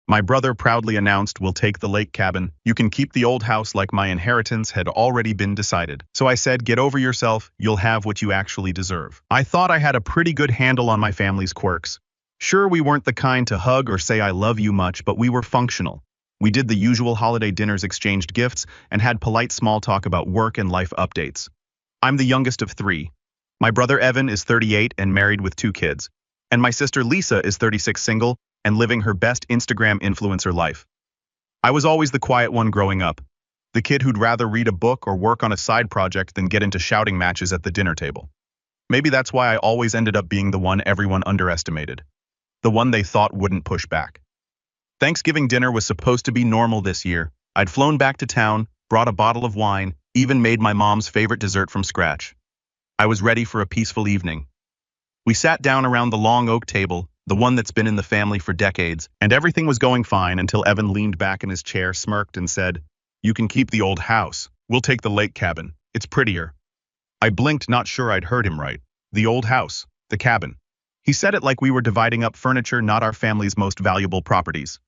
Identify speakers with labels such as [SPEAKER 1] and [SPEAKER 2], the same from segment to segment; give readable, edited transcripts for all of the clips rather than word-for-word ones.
[SPEAKER 1] My brother proudly announced, "We'll take the lake cabin. You can keep the old house," like my inheritance had already been decided. So I said, "Get over yourself, you'll have what you actually deserve." I thought I had a pretty good handle on my family's quirks. Sure, we weren't the kind to hug or say I love you much, but we were functional. We did the usual holiday dinners, exchanged gifts, and had polite small talk about work and life updates. I'm the youngest of three. My brother Evan is 38 and married with 2 kids. And my sister Lisa is 36, single, and living her best Instagram influencer life. I was always the quiet one growing up, the kid who'd rather read a book or work on a side project than get into shouting matches at the dinner table. Maybe that's why I always ended up being the one everyone underestimated, the one they thought wouldn't push back. Thanksgiving dinner was supposed to be normal this year. I'd flown back to town, brought a bottle of wine, even made my mom's favorite dessert from scratch. I was ready for a peaceful evening. We sat down around the long oak table, the one that's been in the family for decades, and everything was going fine until Evan leaned back in his chair, smirked, and said, "You can keep the old house. We'll take the lake cabin. It's prettier." I blinked, not sure I'd heard him right. The old house, the cabin. He said it like we were dividing up furniture, not our family's most valuable properties.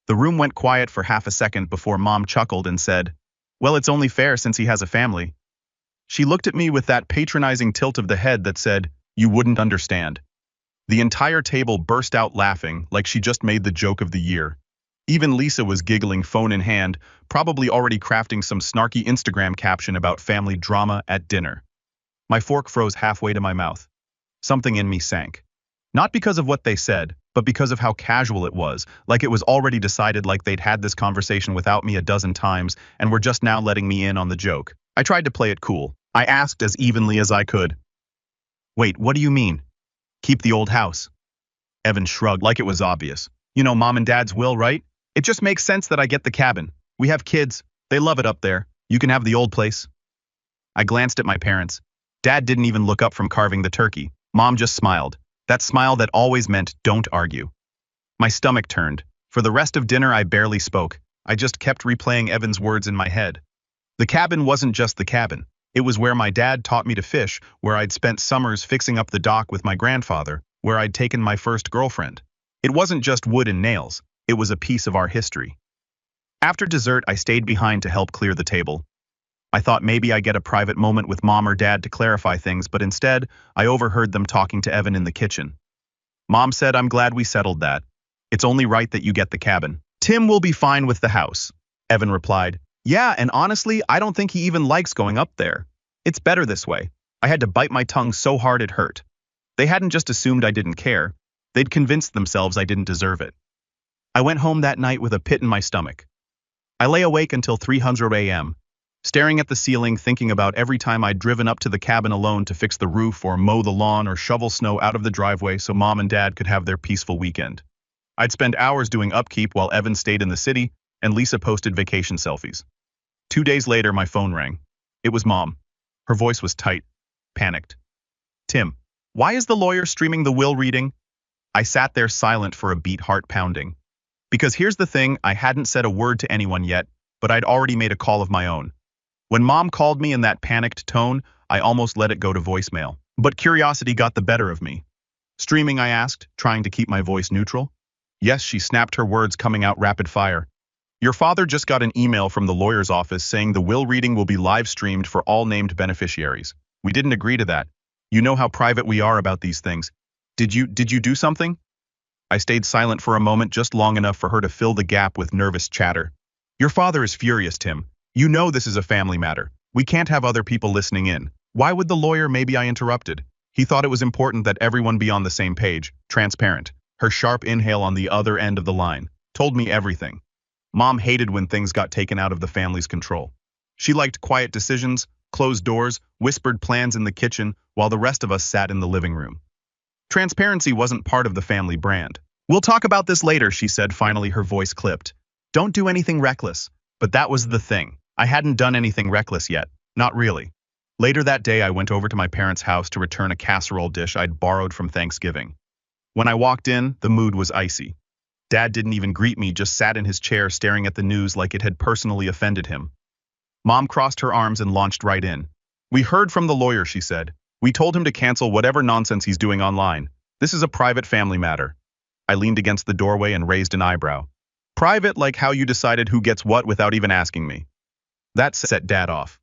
[SPEAKER 1] The room went quiet for half a second before Mom chuckled and said, "Well, it's only fair since he has a family." She looked at me with that patronizing tilt of the head that said, "You wouldn't understand." The entire table burst out laughing like she just made the joke of the year. Even Lisa was giggling, phone in hand, probably already crafting some snarky Instagram caption about family drama at dinner. My fork froze halfway to my mouth. Something in me sank. Not because of what they said, but because of how casual it was, like it was already decided, like they'd had this conversation without me a dozen times and were just now letting me in on the joke. I tried to play it cool. I asked as evenly as I could, "Wait, what do you mean? Keep the old house?" Evan shrugged like it was obvious. "You know Mom and Dad's will, right? It just makes sense that I get the cabin. We have kids. They love it up there. You can have the old place." I glanced at my parents. Dad didn't even look up from carving the turkey. Mom just smiled. That smile that always meant, "Don't argue." My stomach turned. For the rest of dinner, I barely spoke. I just kept replaying Evan's words in my head. The cabin wasn't just the cabin. It was where my dad taught me to fish, where I'd spent summers fixing up the dock with my grandfather, where I'd taken my first girlfriend. It wasn't just wood and nails. It was a piece of our history. After dessert, I stayed behind to help clear the table. I thought maybe I'd get a private moment with Mom or Dad to clarify things, but instead, I overheard them talking to Evan in the kitchen. Mom said, "I'm glad we settled that. It's only right that you get the cabin. Tim will be fine with the house." Evan replied, "Yeah, and honestly, I don't think he even likes going up there. It's better this way." I had to bite my tongue so hard it hurt. They hadn't just assumed I didn't care. They'd convinced themselves I didn't deserve it. I went home that night with a pit in my stomach. I lay awake until 3:00 a.m., staring at the ceiling, thinking about every time I'd driven up to the cabin alone to fix the roof or mow the lawn or shovel snow out of the driveway so Mom and Dad could have their peaceful weekend. I'd spend hours doing upkeep while Evan stayed in the city and Lisa posted vacation selfies. 2 days later, my phone rang. It was Mom. Her voice was tight, panicked. "Tim, why is the lawyer streaming the will reading?" I sat there silent for a beat, heart pounding. Because here's the thing, I hadn't said a word to anyone yet, but I'd already made a call of my own. When Mom called me in that panicked tone, I almost let it go to voicemail. But curiosity got the better of me. "Streaming?" I asked, trying to keep my voice neutral. "Yes," she snapped, her words coming out rapid fire. "Your father just got an email from the lawyer's office saying the will reading will be live streamed for all named beneficiaries. We didn't agree to that. You know how private we are about these things. Did you do something?" I stayed silent for a moment, just long enough for her to fill the gap with nervous chatter. "Your father is furious, Tim. You know this is a family matter. We can't have other people listening in. Why would the lawyer?" Maybe I interrupted. "He thought it was important that everyone be on the same page, transparent." Her sharp inhale on the other end of the line told me everything. Mom hated when things got taken out of the family's control. She liked quiet decisions, closed doors, whispered plans in the kitchen, while the rest of us sat in the living room. Transparency wasn't part of the family brand. "We'll talk about this later," she said, finally, her voice clipped. "Don't do anything reckless." But that was the thing. I hadn't done anything reckless yet. Not really. Later that day, I went over to my parents' house to return a casserole dish I'd borrowed from Thanksgiving. When I walked in, the mood was icy. Dad didn't even greet me, just sat in his chair staring at the news like it had personally offended him. Mom crossed her arms and launched right in. "We heard from the lawyer," she said. "We told him to cancel whatever nonsense he's doing online. This is a private family matter." I leaned against the doorway and raised an eyebrow. Private like how you decided who gets what without even asking me. That set Dad off.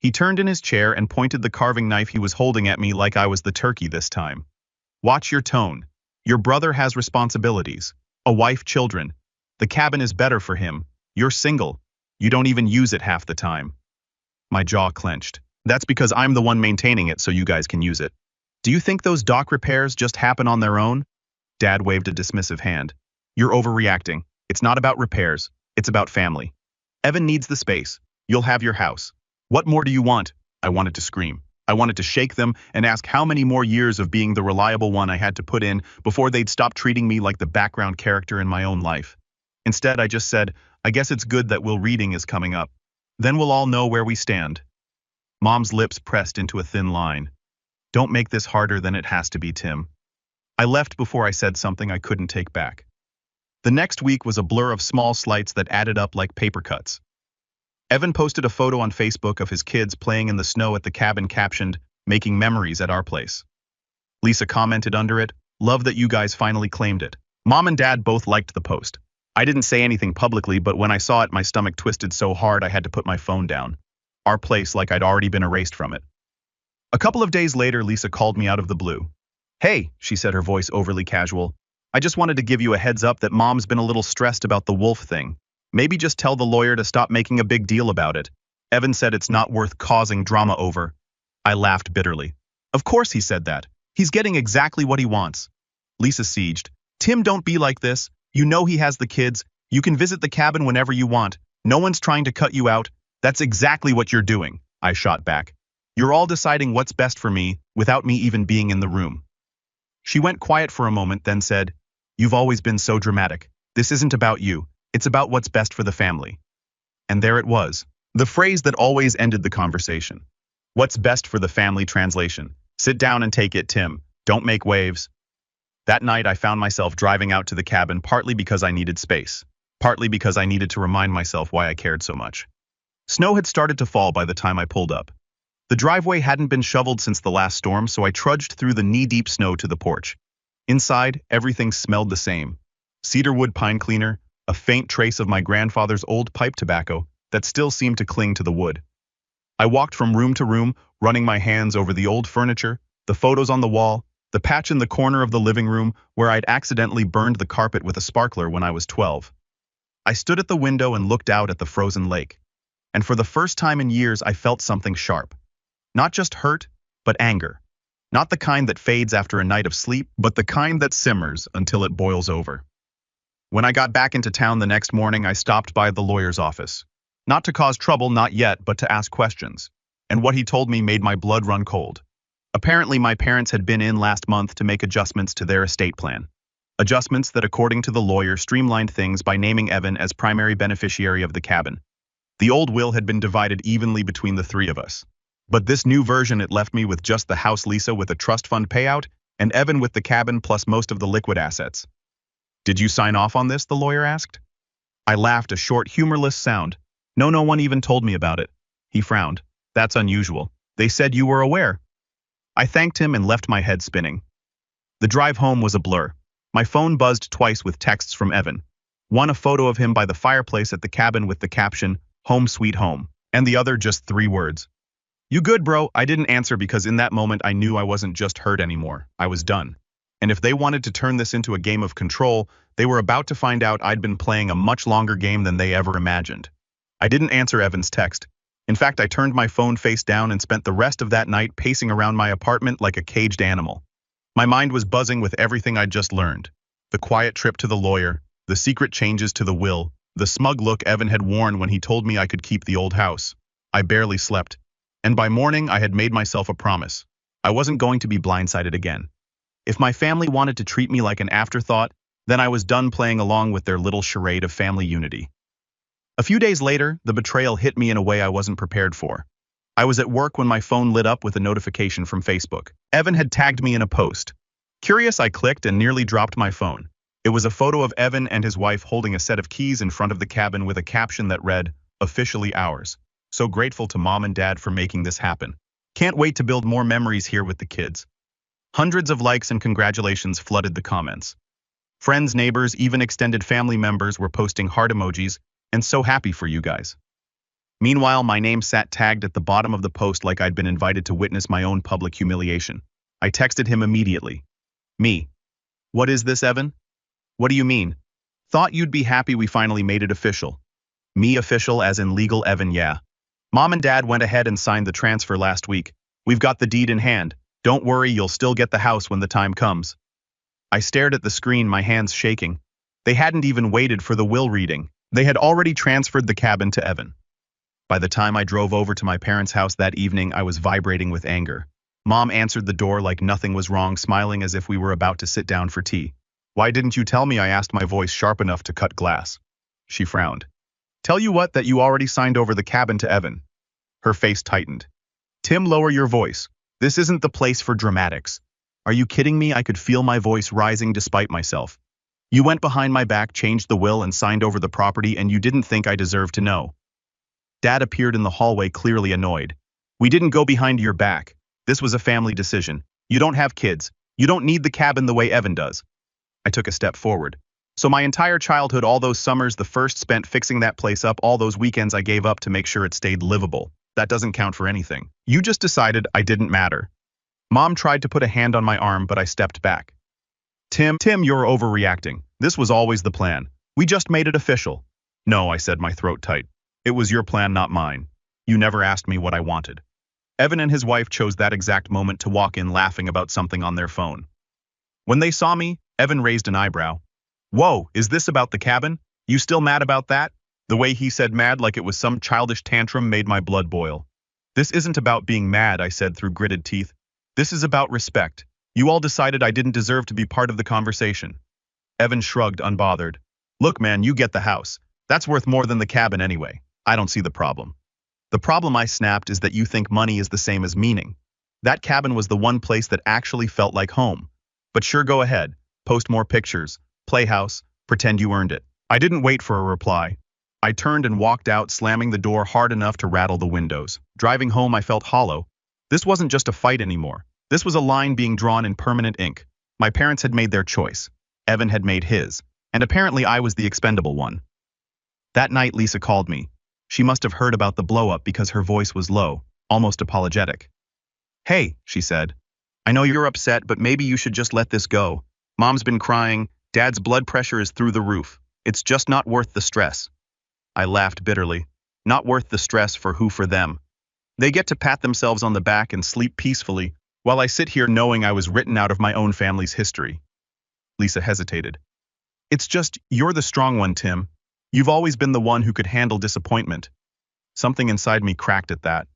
[SPEAKER 1] He turned in his chair and pointed the carving knife he was holding at me like I was the turkey this time. Watch your tone. Your brother has responsibilities. A wife, children. The cabin is better for him. You're single. You don't even use it half the time. My jaw clenched. That's because I'm the one maintaining it so you guys can use it. Do you think those dock repairs just happen on their own? Dad waved a dismissive hand. You're overreacting. It's not about repairs. It's about family. Evan needs the space. You'll have your house. What more do you want? I wanted to scream. I wanted to shake them and ask how many more years of being the reliable one I had to put in before they'd stop treating me like the background character in my own life. Instead, I just said, I guess it's good that Will reading is coming up. Then we'll all know where we stand. Mom's lips pressed into a thin line. Don't make this harder than it has to be, Tim. I left before I said something I couldn't take back. The next week was a blur of small slights that added up like paper cuts. Evan posted a photo on Facebook of his kids playing in the snow at the cabin captioned, "Making memories at our place." Lisa commented under it, "Love that you guys finally claimed it." Mom and Dad both liked the post. I didn't say anything publicly, but when I saw it, my stomach twisted so hard I had to put my phone down. Our place like I'd already been erased from it. A couple of days later, Lisa called me out of the blue. "Hey," she said, her voice overly casual. "I just wanted to give you a heads up that Mom's been a little stressed about the wolf thing. Maybe just tell the lawyer to stop making a big deal about it. Evan said it's not worth causing drama over." I laughed bitterly. Of course he said that. He's getting exactly what he wants. Lisa sieged. "Tim, don't be like this. You know he has the kids. You can visit the cabin whenever you want. No one's trying to cut you out. That's exactly what you're doing," I shot back. "You're all deciding what's best for me without me even being in the room." She went quiet for a moment, then said, "You've always been so dramatic. This isn't about you. It's about what's best for the family." And there it was, the phrase that always ended the conversation. What's best for the family translation. Sit down and take it, Tim. Don't make waves. That night I found myself driving out to the cabin partly because I needed space, partly because I needed to remind myself why I cared so much. Snow had started to fall by the time I pulled up. The driveway hadn't been shoveled since the last storm, so I trudged through the knee-deep snow to the porch. Inside, everything smelled the same. Cedarwood pine cleaner, a faint trace of my grandfather's old pipe tobacco that still seemed to cling to the wood. I walked from room to room, running my hands over the old furniture, the photos on the wall, the patch in the corner of the living room where I'd accidentally burned the carpet with a sparkler when I was 12. I stood at the window and looked out at the frozen lake. And for the first time in years, I felt something sharp. Not just hurt, but anger. Not the kind that fades after a night of sleep, but the kind that simmers until it boils over. When I got back into town the next morning, I stopped by the lawyer's office. Not to cause trouble, not yet, but to ask questions. And what he told me made my blood run cold. Apparently, my parents had been in last month to make adjustments to their estate plan. Adjustments that, according to the lawyer, streamlined things by naming Evan as primary beneficiary of the cabin. The old will had been divided evenly between the three of us. But this new version, it left me with just the house, Lisa with a trust fund payout, and Evan with the cabin plus most of the liquid assets. "Did you sign off on this?" the lawyer asked. I laughed, a short, humorless sound. No one even told me about it." He frowned. "That's unusual. They said you were aware." I thanked him and left my head spinning. The drive home was a blur. My phone buzzed twice with texts from Evan. One a photo of him by the fireplace at the cabin with the caption, "Home sweet home," and the other just 3 words. "You good, bro?" I didn't answer because in that moment I knew I wasn't just hurt anymore. I was done. And if they wanted to turn this into a game of control, they were about to find out I'd been playing a much longer game than they ever imagined. I didn't answer Evan's text. In fact, I turned my phone face down and spent the rest of that night pacing around my apartment like a caged animal. My mind was buzzing with everything I'd just learned. The quiet trip to the lawyer, the secret changes to the will, the smug look Evan had worn when he told me I could keep the old house. I barely slept. And by morning, I had made myself a promise. I wasn't going to be blindsided again. If my family wanted to treat me like an afterthought, then I was done playing along with their little charade of family unity. A few days later, the betrayal hit me in a way I wasn't prepared for. I was at work when my phone lit up with a notification from Facebook. Evan had tagged me in a post. Curious, I clicked and nearly dropped my phone. It was a photo of Evan and his wife holding a set of keys in front of the cabin with a caption that read, "Officially ours. So grateful to Mom and Dad for making this happen. Can't wait to build more memories here with the kids." Hundreds of likes and congratulations flooded the comments. Friends, neighbors, even extended family members were posting heart emojis and so happy for you guys. Meanwhile, my name sat tagged at the bottom of the post like I'd been invited to witness my own public humiliation. I texted him immediately. Me. What is this, Evan? What do you mean? Thought you'd be happy we finally made it official. Me official as in legal, Evan, yeah. Mom and Dad went ahead and signed the transfer last week. We've got the deed in hand. Don't worry, you'll still get the house when the time comes. I stared at the screen, my hands shaking. They hadn't even waited for the will reading. They had already transferred the cabin to Evan. By the time I drove over to my parents' house that evening, I was vibrating with anger. Mom answered the door like nothing was wrong, smiling as if we were about to sit down for tea. Why didn't you tell me? I asked, my voice sharp enough to cut glass. She frowned. Tell you what, that you already signed over the cabin to Evan. Her face tightened. Tim, lower your voice. This isn't the place for dramatics. Are you kidding me? I could feel my voice rising despite myself. You went behind my back, changed the will, and signed over the property, and you didn't think I deserved to know. Dad appeared in the hallway, clearly annoyed. We didn't go behind your back. This was a family decision. You don't have kids. You don't need the cabin the way Evan does. I took a step forward. So my entire childhood, all those summers, the first spent fixing that place up, all those weekends I gave up to make sure it stayed livable. That doesn't count for anything. You just decided I didn't matter. Mom tried to put a hand on my arm, but I stepped back. Tim, you're overreacting. This was always the plan. We just made it official. No, I said, my throat tight. It was your plan, not mine. You never asked me what I wanted. Evan and his wife chose that exact moment to walk in laughing about something on their phone. When they saw me, Evan raised an eyebrow. Whoa, is this about the cabin? You still mad about that? The way he said mad like it was some childish tantrum made my blood boil. This isn't about being mad, I said through gritted teeth. This is about respect. You all decided I didn't deserve to be part of the conversation. Evan shrugged, unbothered. Look, man, you get the house. That's worth more than the cabin anyway. I don't see the problem. The problem, I snapped, is that you think money is the same as meaning. That cabin was the one place that actually felt like home. But sure, go ahead. Post more pictures. Playhouse. Pretend you earned it. I didn't wait for a reply. I turned and walked out, slamming the door hard enough to rattle the windows. Driving home, I felt hollow. This wasn't just a fight anymore. This was a line being drawn in permanent ink. My parents had made their choice. Evan had made his. And apparently I was the expendable one. That night, Lisa called me. She must have heard about the blow-up because her voice was low, almost apologetic. Hey, she said. I know you're upset, but maybe you should just let this go. Mom's been crying. Dad's blood pressure is through the roof. It's just not worth the stress. I laughed bitterly. Not worth the stress for who? For them. They get to pat themselves on the back and sleep peacefully, while I sit here knowing I was written out of my own family's history. Lisa hesitated. It's just, you're the strong one, Tim. You've always been the one who could handle disappointment. Something inside me cracked at that.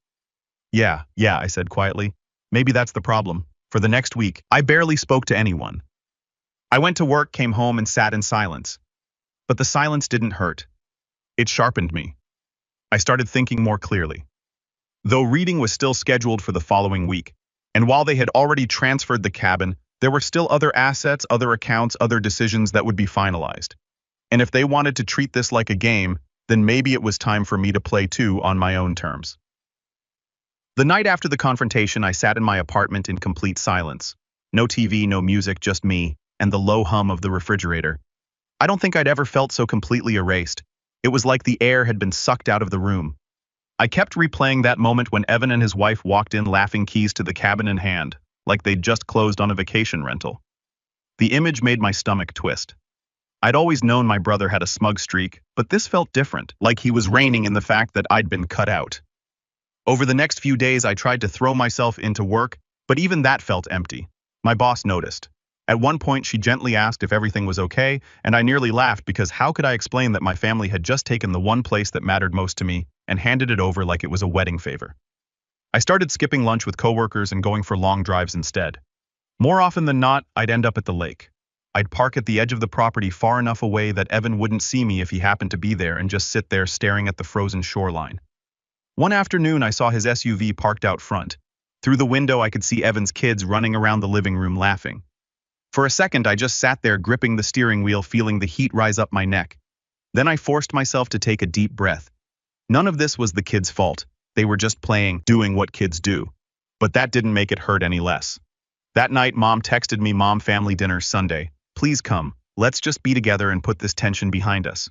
[SPEAKER 1] Yeah, I said quietly. Maybe that's the problem. For the next week, I barely spoke to anyone. I went to work, came home, and sat in silence. But the silence didn't hurt. It sharpened me. I started thinking more clearly. Though reading was still scheduled for the following week, and while they had already transferred the cabin, there were still other assets, other accounts, other decisions that would be finalized. And if they wanted to treat this like a game, then maybe it was time for me to play too on my own terms. The night after the confrontation, I sat in my apartment in complete silence. No TV, no music, just me, and the low hum of the refrigerator. I don't think I'd ever felt so completely erased. It was like the air had been sucked out of the room. I kept replaying that moment when Evan and his wife walked in, laughing, keys to the cabin in hand, like they'd just closed on a vacation rental. The image made my stomach twist. I'd always known my brother had a smug streak, but this felt different, like he was reigning in the fact that I'd been cut out. Over the next few days, I tried to throw myself into work, but even that felt empty. My boss noticed. At one point, she gently asked if everything was okay, and I nearly laughed because how could I explain that my family had just taken the one place that mattered most to me and handed it over like it was a wedding favor? I started skipping lunch with coworkers and going for long drives instead. More often than not, I'd end up at the lake. I'd park at the edge of the property far enough away that Evan wouldn't see me if he happened to be there and just sit there staring at the frozen shoreline. One afternoon, I saw his SUV parked out front. Through the window, I could see Evan's kids running around the living room laughing. For a second, I just sat there gripping the steering wheel, feeling the heat rise up my neck. Then I forced myself to take a deep breath. None of this was the kids' fault. They were just playing, doing what kids do. But that didn't make it hurt any less. That night, Mom texted me, "Mom, family dinner Sunday. Please come. Let's just be together and put this tension behind us.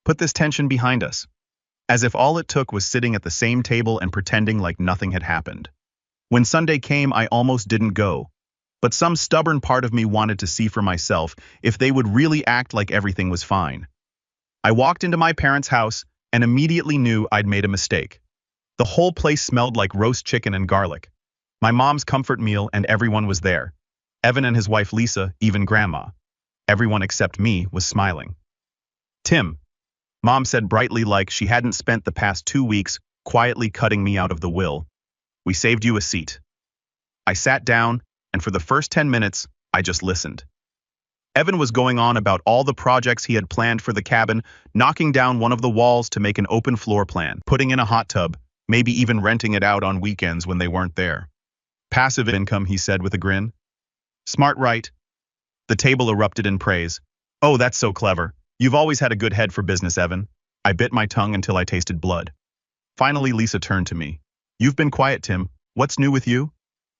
[SPEAKER 1] Put this tension behind us. As if all it took was sitting at the same table and pretending like nothing had happened. When Sunday came, I almost didn't go. But some stubborn part of me wanted to see for myself if they would really act like everything was fine. I walked into my parents' house and immediately knew I'd made a mistake. The whole place smelled like roast chicken and garlic. My mom's comfort meal, and everyone was there. Evan and his wife Lisa, even Grandma. Everyone except me was smiling. "Tim," Mom said brightly, like she hadn't spent the past 2 weeks quietly cutting me out of the will. "We saved you a seat." I sat down, and for the first 10 minutes, I just listened. Evan was going on about all the projects he had planned for the cabin, knocking down one of the walls to make an open floor plan, putting in a hot tub, maybe even renting it out on weekends when they weren't there. "Passive income," he said with a grin. "Smart, right?" The table erupted in praise. "Oh, that's so clever. You've always had a good head for business, Evan." I bit my tongue until I tasted blood. Finally, Lisa turned to me. "You've been quiet, Tim. What's new with you?"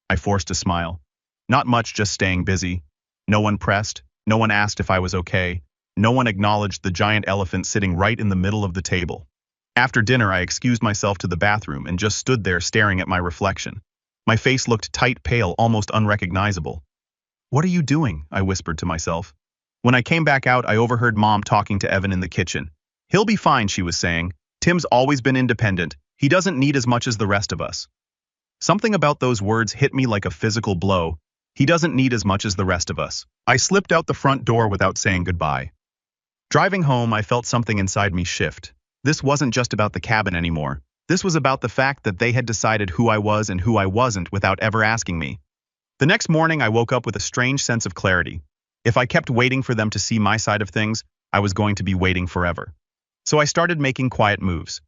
[SPEAKER 1] I forced a smile. "Not much, just staying busy." No one pressed. No one asked if I was okay. No one acknowledged the giant elephant sitting right in the middle of the table. After dinner, I excused myself to the bathroom and just stood there staring at my reflection. My face looked tight, pale, almost unrecognizable. "What are you doing?" I whispered to myself. When I came back out, I overheard Mom talking to Evan in the kitchen. "He'll be fine," she was saying. "Tim's always been independent. He doesn't need as much as the rest of us." Something about those words hit me like a physical blow. He doesn't need as much as the rest of us. I slipped out the front door without saying goodbye. Driving home, I felt something inside me shift. This wasn't just about the cabin anymore. This was about the fact that they had decided who I was and who I wasn't without ever asking me. The next morning, I woke up with a strange sense of clarity. If I kept waiting for them to see my side of things, I was going to be waiting forever. So I started making quiet moves.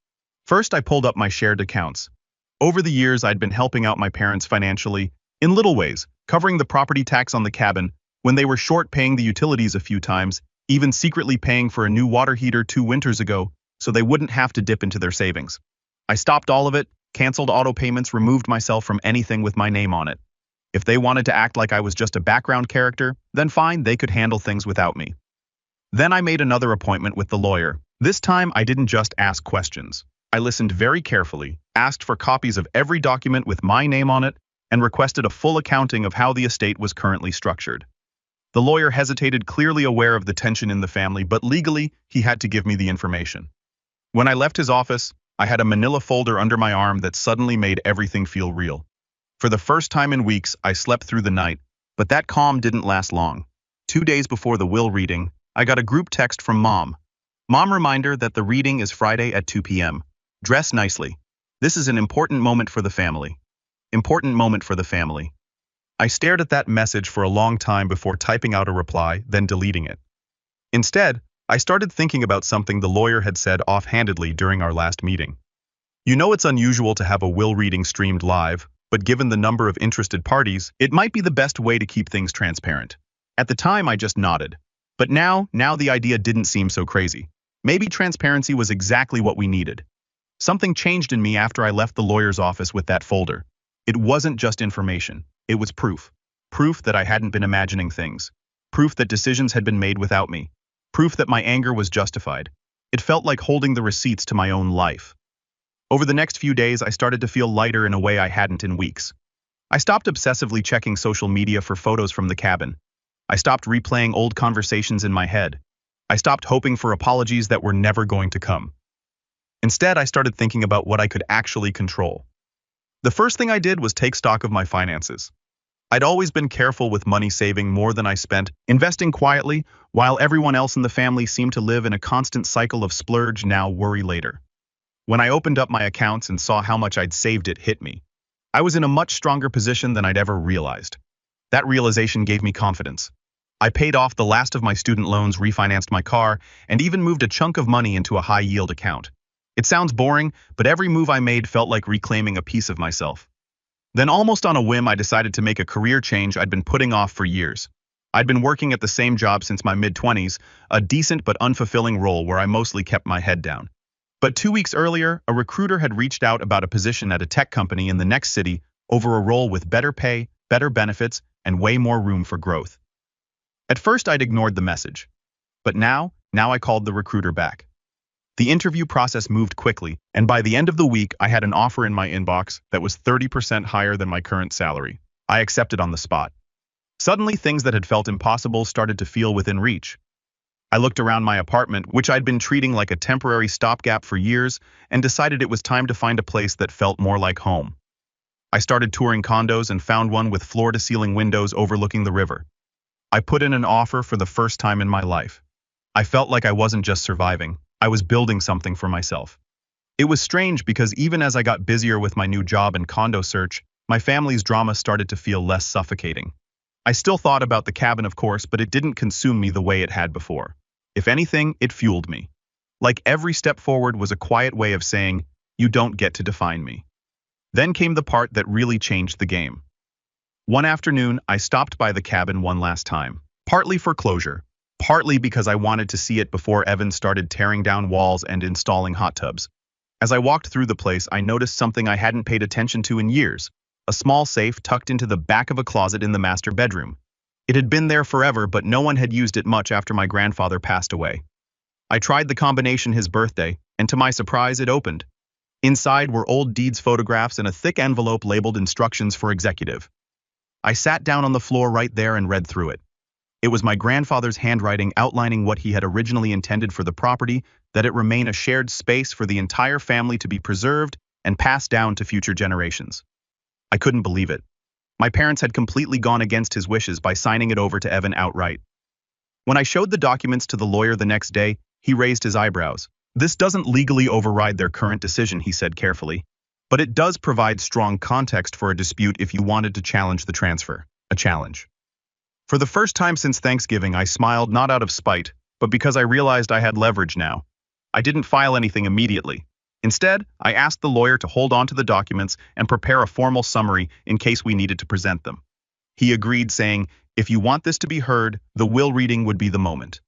[SPEAKER 1] First, I pulled up my shared accounts. Over the years, I'd been helping out my parents financially, in little ways, covering the property tax on the cabin, when they were short paying the utilities a few times, even secretly paying for a new water heater 2 winters ago, so they wouldn't have to dip into their savings. I stopped all of it, canceled auto payments, removed myself from anything with my name on it. If they wanted to act like I was just a background character, then fine, they could handle things without me. Then I made another appointment with the lawyer. This time, I didn't just ask questions. I listened very carefully, asked for copies of every document with my name on it, and requested a full accounting of how the estate was currently structured. The lawyer hesitated, clearly aware of the tension in the family, but legally, he had to give me the information. When I left his office, I had a manila folder under my arm that suddenly made everything feel real. For the first time in weeks, I slept through the night, but that calm didn't last long. 2 days before the will reading, I got a group text from Mom. "Mom, reminder that the reading is Friday at 2 p.m. Dress nicely. This is an important moment for the family." Important moment for the family. I stared at that message for a long time before typing out a reply, then deleting it. Instead, I started thinking about something the lawyer had said offhandedly during our last meeting. "You know, it's unusual to have a will reading streamed live, but given the number of interested parties, it might be the best way to keep things transparent." At the time, I just nodded. But now the idea didn't seem so crazy. Maybe transparency was exactly what we needed. Something changed in me after I left the lawyer's office with that folder. It wasn't just information. It was proof. Proof that I hadn't been imagining things. Proof that decisions had been made without me. Proof that my anger was justified. It felt like holding the receipts to my own life. Over the next few days, I started to feel lighter in a way I hadn't in weeks. I stopped obsessively checking social media for photos from the cabin. I stopped replaying old conversations in my head. I stopped hoping for apologies that were never going to come. Instead, I started thinking about what I could actually control. The first thing I did was take stock of my finances. I'd always been careful with money, saving more than I spent, investing quietly, while everyone else in the family seemed to live in a constant cycle of splurge now, worry later. When I opened up my accounts and saw how much I'd saved, it hit me. I was in a much stronger position than I'd ever realized. That realization gave me confidence. I paid off the last of my student loans, refinanced my car, and even moved a chunk of money into a high-yield account. It sounds boring, but every move I made felt like reclaiming a piece of myself. Then, almost on a whim, I decided to make a career change I'd been putting off for years. I'd been working at the same job since my mid-20s, a decent but unfulfilling role where I mostly kept my head down. But 2 weeks earlier, a recruiter had reached out about a position at a tech company in the next city over a role with better pay, better benefits, and way more room for growth. At first, I'd ignored the message. But now I called the recruiter back. The interview process moved quickly, and by the end of the week, I had an offer in my inbox that was 30% higher than my current salary. I accepted on the spot. Suddenly, things that had felt impossible started to feel within reach. I looked around my apartment, which I'd been treating like a temporary stopgap for years, and decided it was time to find a place that felt more like home. I started touring condos and found one with floor-to-ceiling windows overlooking the river. I put in an offer for the first time in my life. I felt like I wasn't just surviving, I was building something for myself. It was strange because even as I got busier with my new job and condo search, my family's drama started to feel less suffocating. I still thought about the cabin, of course, but it didn't consume me the way it had before. If anything, it fueled me. Like every step forward was a quiet way of saying, "You don't get to define me." Then came the part that really changed the game. One afternoon, I stopped by the cabin one last time, partly for closure, partly because I wanted to see it before Evan started tearing down walls and installing hot tubs. As I walked through the place, I noticed something I hadn't paid attention to in years: a small safe tucked into the back of a closet in the master bedroom. It had been there forever, but no one had used it much after my grandfather passed away. I tried the combination his birthday, and to my surprise, it opened. Inside were old deeds photographs and a thick envelope labeled "Instructions for Executive." I sat down on the floor right there and read through it. It was my grandfather's handwriting outlining what he had originally intended for the property, that it remain a shared space for the entire family to be preserved and passed down to future generations. I couldn't believe it. My parents had completely gone against his wishes by signing it over to Evan outright. When I showed the documents to the lawyer the next day, he raised his eyebrows. "This doesn't legally override their current decision," he said carefully, "but it does provide strong context for a dispute if you wanted to challenge the transfer." A challenge. For the first time since Thanksgiving, I smiled, not out of spite, but because I realized I had leverage now. I didn't file anything immediately. Instead, I asked the lawyer to hold on to the documents and prepare a formal summary in case we needed to present them. He agreed, saying, "If you want this to be heard, the will reading would be the moment."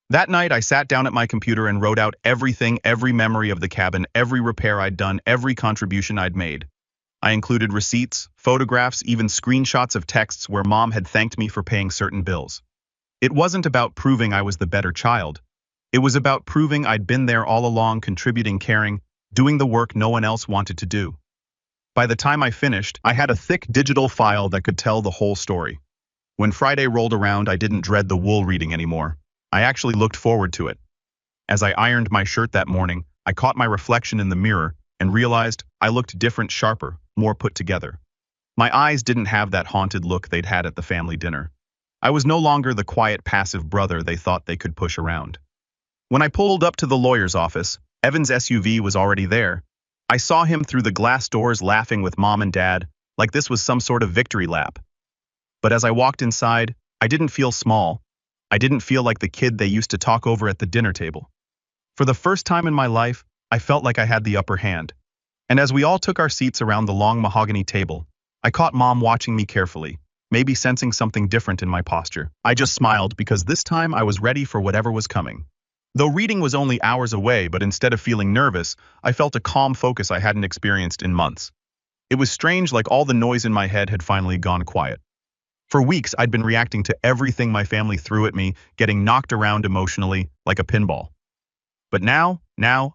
[SPEAKER 1] That night, I sat down at my computer and wrote out everything, every memory of the cabin, every repair I'd done, every contribution I'd made. I included receipts, photographs, even screenshots of texts where Mom had thanked me for paying certain bills. It wasn't about proving I was the better child. It was about proving I'd been there all along, contributing, caring, doing the work no one else wanted to do. By the time I finished, I had a thick digital file that could tell the whole story. When Friday rolled around, I didn't dread the wool reading anymore. I actually looked forward to it. As I ironed my shirt that morning, I caught my reflection in the mirror and realized I looked different, sharper, more put together. My eyes didn't have that haunted look they'd had at the family dinner. I was no longer the quiet, passive brother they thought they could push around. When I pulled up to the lawyer's office, Evan's SUV was already there. I saw him through the glass doors laughing with Mom and Dad, like this was some sort of victory lap. But as I walked inside, I didn't feel small. I didn't feel like the kid they used to talk over at the dinner table. For the first time in my life, I felt like I had the upper hand. And as we all took our seats around the long mahogany table, I caught Mom watching me carefully, maybe sensing something different in my posture. I just smiled because this time I was ready for whatever was coming. Though reading was only hours away, but instead of feeling nervous, I felt a calm focus I hadn't experienced in months. It was strange, like all the noise in my head had finally gone quiet. For weeks, I'd been reacting to everything my family threw at me, getting knocked around emotionally, like a pinball. But now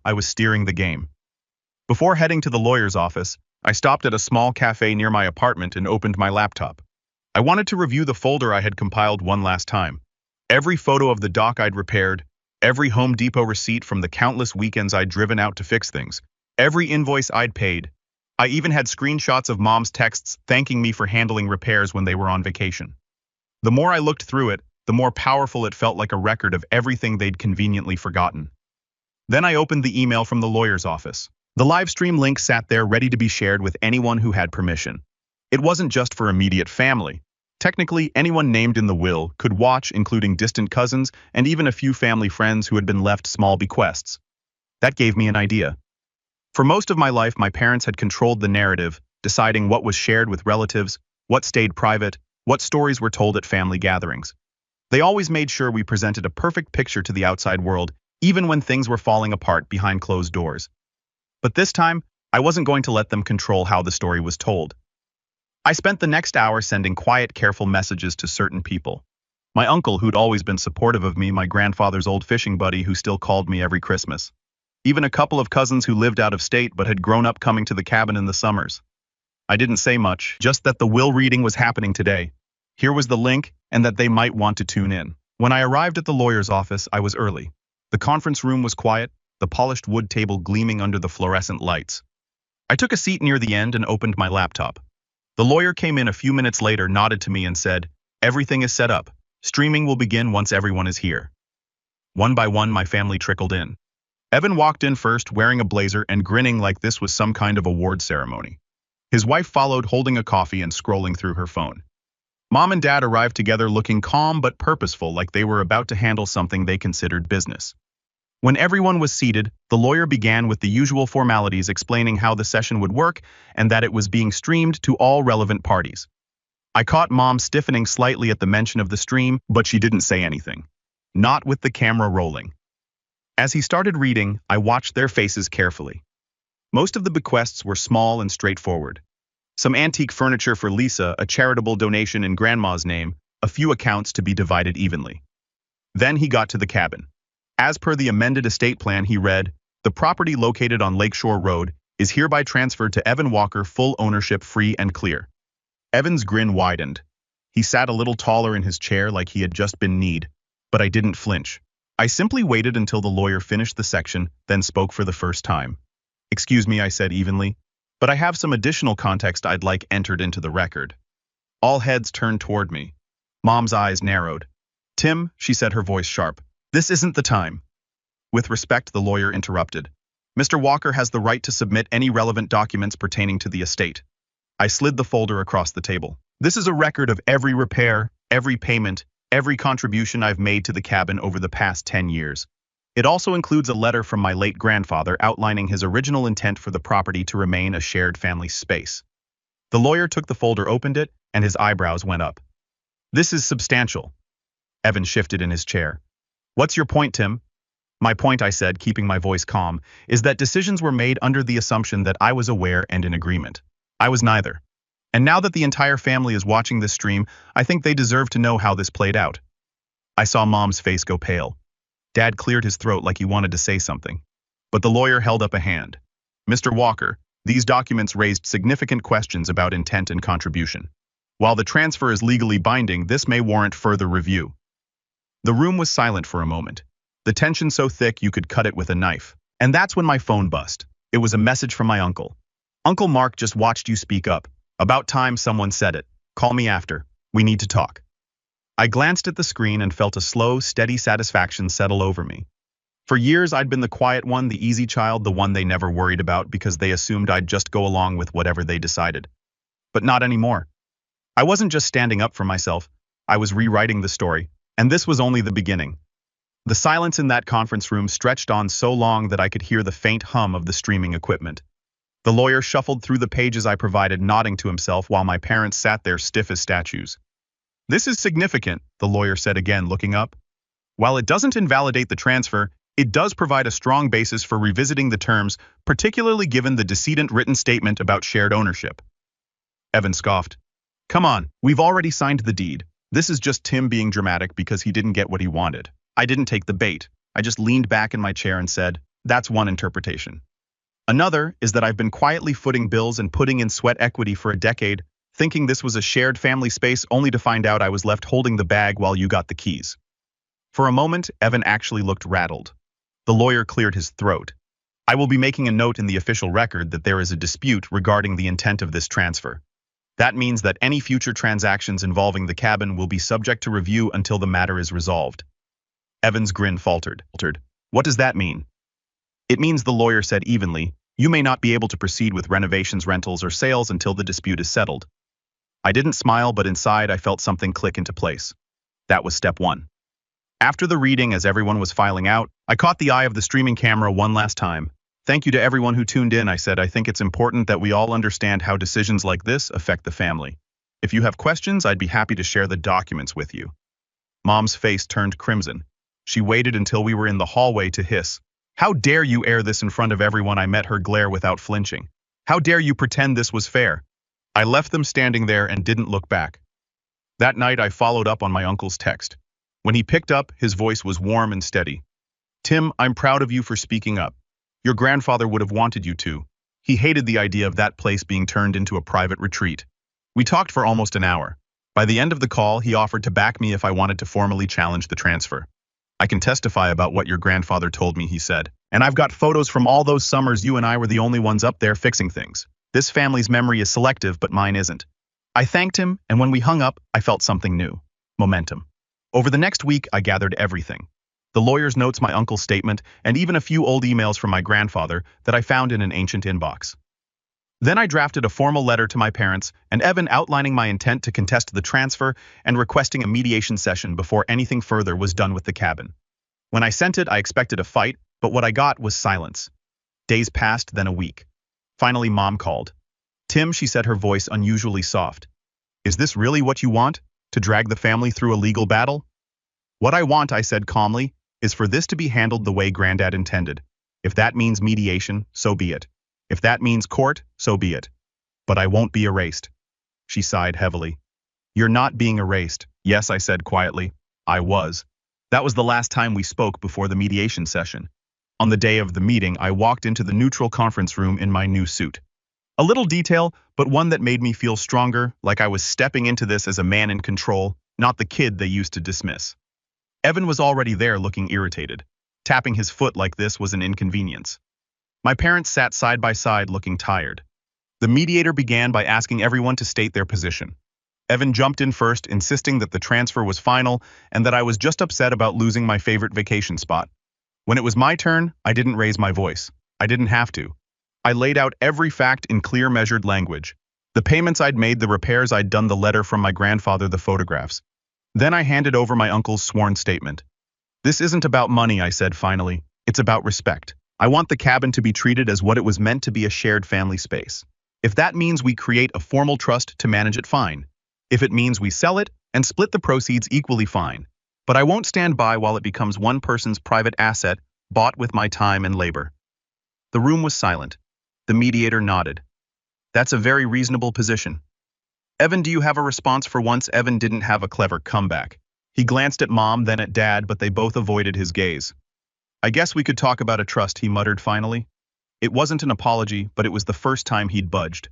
[SPEAKER 1] I was steering the game. Before heading to the lawyer's office, I stopped at a small cafe near my apartment and opened my laptop. I wanted to review the folder I had compiled one last time. Every photo of the dock I'd repaired, every Home Depot receipt from the countless weekends I'd driven out to fix things, every invoice I'd paid. I even had screenshots of Mom's texts thanking me for handling repairs when they were on vacation. The more I looked through it, the more powerful it felt, like a record of everything they'd conveniently forgotten. Then I opened the email from the lawyer's office. The live stream link sat there ready to be shared with anyone who had permission. It wasn't just for immediate family. Technically, anyone named in the will could watch, including distant cousins and even a few family friends who had been left small bequests. That gave me an idea. For most of my life, my parents had controlled the narrative, deciding what was shared with relatives, what stayed private, what stories were told at family gatherings. They always made sure we presented a perfect picture to the outside world, even when things were falling apart behind closed doors. But this time, I wasn't going to let them control how the story was told. I spent the next hour sending quiet, careful messages to certain people. My uncle, who'd always been supportive of me, my grandfather's old fishing buddy who still called me every Christmas. Even a couple of cousins who lived out of state but had grown up coming to the cabin in the summers. I didn't say much, just that the will reading was happening today. Here was the link, and that they might want to tune in. When I arrived at the lawyer's office, I was early. The conference room was quiet, the polished wood table gleaming under the fluorescent lights. I took a seat near the end and opened my laptop. The lawyer came in a few minutes later, nodded to me and said, "Everything is set up. Streaming will begin once everyone is here." One by one, my family trickled in. Evan walked in first, wearing a blazer and grinning like this was some kind of award ceremony. His wife followed, holding a coffee and scrolling through her phone. Mom and Dad arrived together, looking calm but purposeful, like they were about to handle something they considered business. When everyone was seated, the lawyer began with the usual formalities, explaining how the session would work and that it was being streamed to all relevant parties. I caught Mom stiffening slightly at the mention of the stream, but she didn't say anything. Not with the camera rolling. As he started reading, I watched their faces carefully. Most of the bequests were small and straightforward. Some antique furniture for Lisa, a charitable donation in Grandma's name, a few accounts to be divided evenly. Then he got to the cabin. As per the amended estate plan, he read, "The property located on Lakeshore Road is hereby transferred to Evan Walker, full ownership, free and clear." Evan's grin widened. He sat a little taller in his chair like he had just been kneed, but I didn't flinch. I simply waited until the lawyer finished the section, then spoke for the first time. "Excuse me," I said evenly, "but I have some additional context I'd like entered into the record." All heads turned toward me. Mom's eyes narrowed. "Tim," she said, her voice sharp, "this isn't the time." With respect, the lawyer interrupted. "Mr. Walker has the right to submit any relevant documents pertaining to the estate." I slid the folder across the table. "This is a record of every repair, every payment, every contribution I've made to the cabin over the past 10 years. It also includes a letter from my late grandfather outlining his original intent for the property to remain a shared family space." The lawyer took the folder, opened it, and his eyebrows went up. "This is substantial." Evan shifted in his chair. "What's your point, Tim?" "My point," I said, keeping my voice calm, "is that decisions were made under the assumption that I was aware and in agreement. I was neither. And now that the entire family is watching this stream, I think they deserve to know how this played out." I saw Mom's face go pale. Dad cleared his throat like he wanted to say something. But the lawyer held up a hand. "Mr. Walker, these documents raised significant questions about intent and contribution. While the transfer is legally binding, this may warrant further review." The room was silent for a moment. The tension so thick you could cut it with a knife. And that's when my phone buzzed. It was a message from my uncle. "Uncle Mark just watched you speak up. About time someone said it. Call me after. We need to talk." I glanced at the screen and felt a slow, steady satisfaction settle over me. For years, I'd been the quiet one, the easy child, the one they never worried about because they assumed I'd just go along with whatever they decided. But not anymore. I wasn't just standing up for myself. I was rewriting the story, and this was only the beginning. The silence in that conference room stretched on so long that I could hear the faint hum of the streaming equipment. The lawyer shuffled through the pages I provided, nodding to himself while my parents sat there stiff as statues. "This is significant," the lawyer said again, looking up. "While it doesn't invalidate the transfer, it does provide a strong basis for revisiting the terms, particularly given the decedent written statement about shared ownership." Evan scoffed. "Come on, we've already signed the deed. This is just Tim being dramatic because he didn't get what he wanted." I didn't take the bait. I just leaned back in my chair and said, "That's one interpretation. Another is that I've been quietly footing bills and putting in sweat equity for a decade, thinking this was a shared family space, only to find out I was left holding the bag while you got the keys." For a moment, Evan actually looked rattled. The lawyer cleared his throat. "I will be making a note in the official record that there is a dispute regarding the intent of this transfer. That means that any future transactions involving the cabin will be subject to review until the matter is resolved." Evan's grin faltered. "What does that mean?" "It means," the lawyer said evenly, "you may not be able to proceed with renovations, rentals, or sales until the dispute is settled." I didn't smile, but inside I felt something click into place. That was step one. After the reading, as everyone was filing out, I caught the eye of the streaming camera one last time. "Thank you to everyone who tuned in," I said. "I think it's important that we all understand how decisions like this affect the family. If you have questions, I'd be happy to share the documents with you." Mom's face turned crimson. She waited until we were in the hallway to hiss, "How dare you air this in front of everyone?" I met her glare without flinching. "How dare you pretend this was fair?" I left them standing there and didn't look back. That night I followed up on my uncle's text. When he picked up, his voice was warm and steady. Tim, I'm proud of you for speaking up. Your grandfather would have wanted you to. He hated the idea of that place being turned into a private retreat. We talked for almost an hour. By the end of the call, he offered to back me if I wanted to formally challenge the transfer. I can testify about what your grandfather told me, he said. And I've got photos from all those summers you and I were the only ones up there fixing things. This family's memory is selective, but mine isn't. I thanked him, and when we hung up, I felt something new. Momentum. Over the next week, I gathered everything. The lawyer's notes, my uncle's statement, and even a few old emails from my grandfather that I found in an ancient inbox. Then I drafted a formal letter to my parents and Evan outlining my intent to contest the transfer and requesting a mediation session before anything further was done with the cabin. When I sent it, I expected a fight, but what I got was silence. Days passed, then a week. Finally, Mom called. Tim, she said, her voice unusually soft. Is this really what you want? To drag the family through a legal battle? What I want, I said calmly, is for this to be handled the way Granddad intended. If that means mediation, so be it. If that means court, so be it. But I won't be erased. She sighed heavily. You're not being erased. Yes, I said quietly. I was. That was the last time we spoke before the mediation session. On the day of the meeting, I walked into the neutral conference room in my new suit. A little detail, but one that made me feel stronger, like I was stepping into this as a man in control, not the kid they used to dismiss. Evan was already there looking irritated. Tapping his foot like this was an inconvenience. My parents sat side by side looking tired. The mediator began by asking everyone to state their position. Evan jumped in first, insisting that the transfer was final and that I was just upset about losing my favorite vacation spot. When it was my turn, I didn't raise my voice. I didn't have to. I laid out every fact in clear, measured language. The payments I'd made, the repairs I'd done, the letter from my grandfather, the photographs. Then I handed over my uncle's sworn statement. This isn't about money, I said finally. It's about respect. I want the cabin to be treated as what it was meant to be, a shared family space. If that means we create a formal trust to manage it, fine. If it means we sell it and split the proceeds equally, fine. But I won't stand by while it becomes one person's private asset, bought with my time and labor. The room was silent. The mediator nodded. That's a very reasonable position. Evan, do you have a response? For once, Evan didn't have a clever comeback. He glanced at Mom, then at Dad, but they both avoided his gaze. I guess we could talk about a trust, he muttered finally. It wasn't an apology, but it was the first time he'd budged.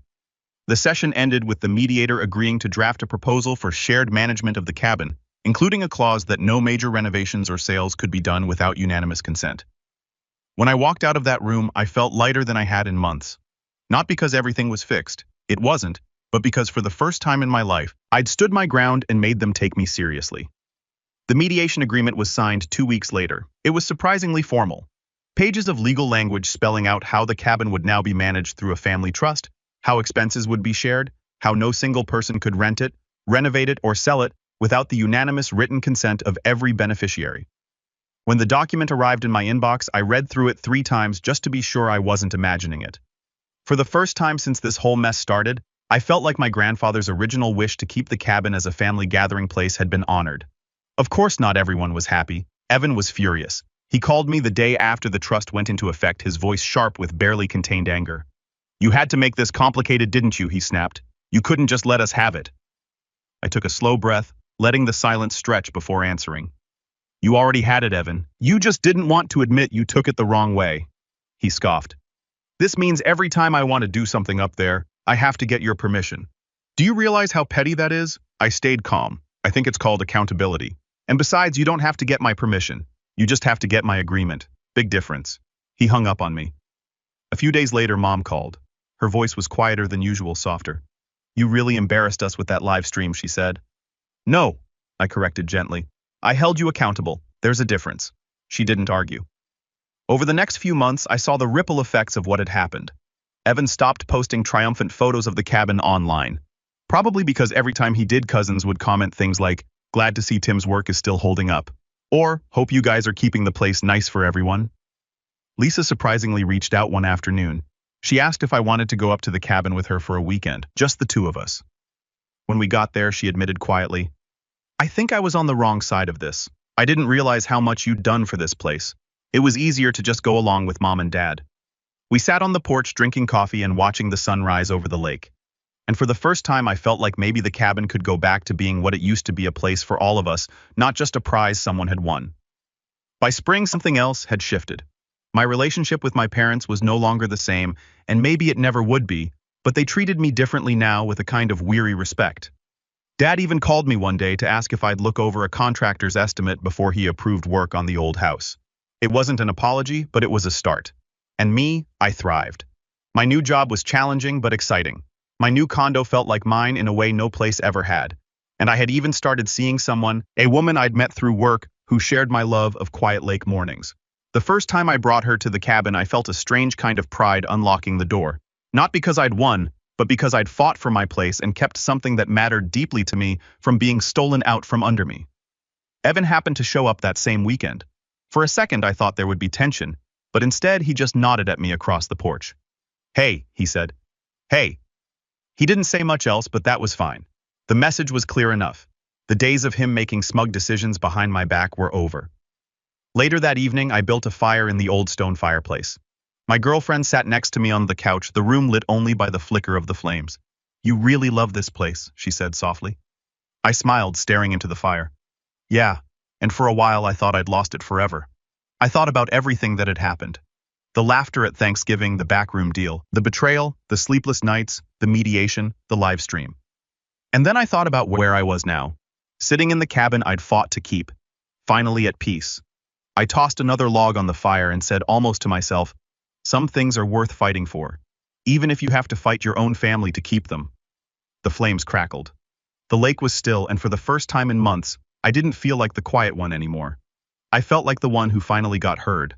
[SPEAKER 1] The session ended with the mediator agreeing to draft a proposal for shared management of the cabin, including a clause that no major renovations or sales could be done without unanimous consent. When I walked out of that room, I felt lighter than I had in months. Not because everything was fixed, it wasn't, but because for the first time in my life, I'd stood my ground and made them take me seriously. The mediation agreement was signed 2 weeks later. It was surprisingly formal. Pages of legal language spelling out how the cabin would now be managed through a family trust, how expenses would be shared, how no single person could rent it, renovate it, or sell it without the unanimous written consent of every beneficiary. When the document arrived in my inbox, I read through it 3 times just to be sure I wasn't imagining it. For the first time since this whole mess started, I felt like my grandfather's original wish to keep the cabin as a family gathering place had been honored. Of course not everyone was happy. Evan was furious. He called me the day after the trust went into effect, his voice sharp with barely contained anger. You had to make this complicated, didn't you? He snapped. You couldn't just let us have it. I took a slow breath, letting the silence stretch before answering. You already had it, Evan. You just didn't want to admit you took it the wrong way. He scoffed. This means every time I want to do something up there, I have to get your permission. Do you realize how petty that is? I stayed calm. I think it's called accountability. And besides, you don't have to get my permission. You just have to get my agreement. Big difference. He hung up on me. A few days later, Mom called. Her voice was quieter than usual, softer. You really embarrassed us with that live stream, she said. No, I corrected gently. I held you accountable. There's a difference. She didn't argue. Over the next few months, I saw the ripple effects of what had happened. Evan stopped posting triumphant photos of the cabin online. Probably because every time he did, cousins would comment things like, glad to see Tim's work is still holding up. Or, hope you guys are keeping the place nice for everyone. Lisa surprisingly reached out one afternoon. She asked if I wanted to go up to the cabin with her for a weekend, just the 2 of us. When we got there, she admitted quietly, I think I was on the wrong side of this. I didn't realize how much you'd done for this place. It was easier to just go along with Mom and Dad. We sat on the porch drinking coffee and watching the sun rise over the lake. And for the first time, I felt like maybe the cabin could go back to being what it used to be, a place for all of us, not just a prize someone had won. By spring, something else had shifted. My relationship with my parents was no longer the same, and maybe it never would be, but they treated me differently now, with a kind of weary respect. Dad even called me one day to ask if I'd look over a contractor's estimate before he approved work on the old house. It wasn't an apology, but it was a start. And me, I thrived. My new job was challenging but exciting. My new condo felt like mine in a way no place ever had. And I had even started seeing someone, a woman I'd met through work, who shared my love of quiet lake mornings. The first time I brought her to the cabin, I felt a strange kind of pride unlocking the door. Not because I'd won, but because I'd fought for my place and kept something that mattered deeply to me from being stolen out from under me. Evan happened to show up that same weekend. For a second, I thought there would be tension, but instead he just nodded at me across the porch. "Hey," he said. "Hey." He didn't say much else, but that was fine. The message was clear enough. The days of him making smug decisions behind my back were over. Later that evening, I built a fire in the old stone fireplace. My girlfriend sat next to me on the couch, the room lit only by the flicker of the flames. "You really love this place," she said softly. I smiled, staring into the fire. "Yeah, and for a while I thought I'd lost it forever." I thought about everything that had happened. The laughter at Thanksgiving, the backroom deal, the betrayal, the sleepless nights, the mediation, the live stream. And then I thought about where I was now, sitting in the cabin I'd fought to keep, finally at peace. I tossed another log on the fire and said almost to myself, some things are worth fighting for, even if you have to fight your own family to keep them. The flames crackled. The lake was still, and for the first time in months, I didn't feel like the quiet one anymore. I felt like the one who finally got heard.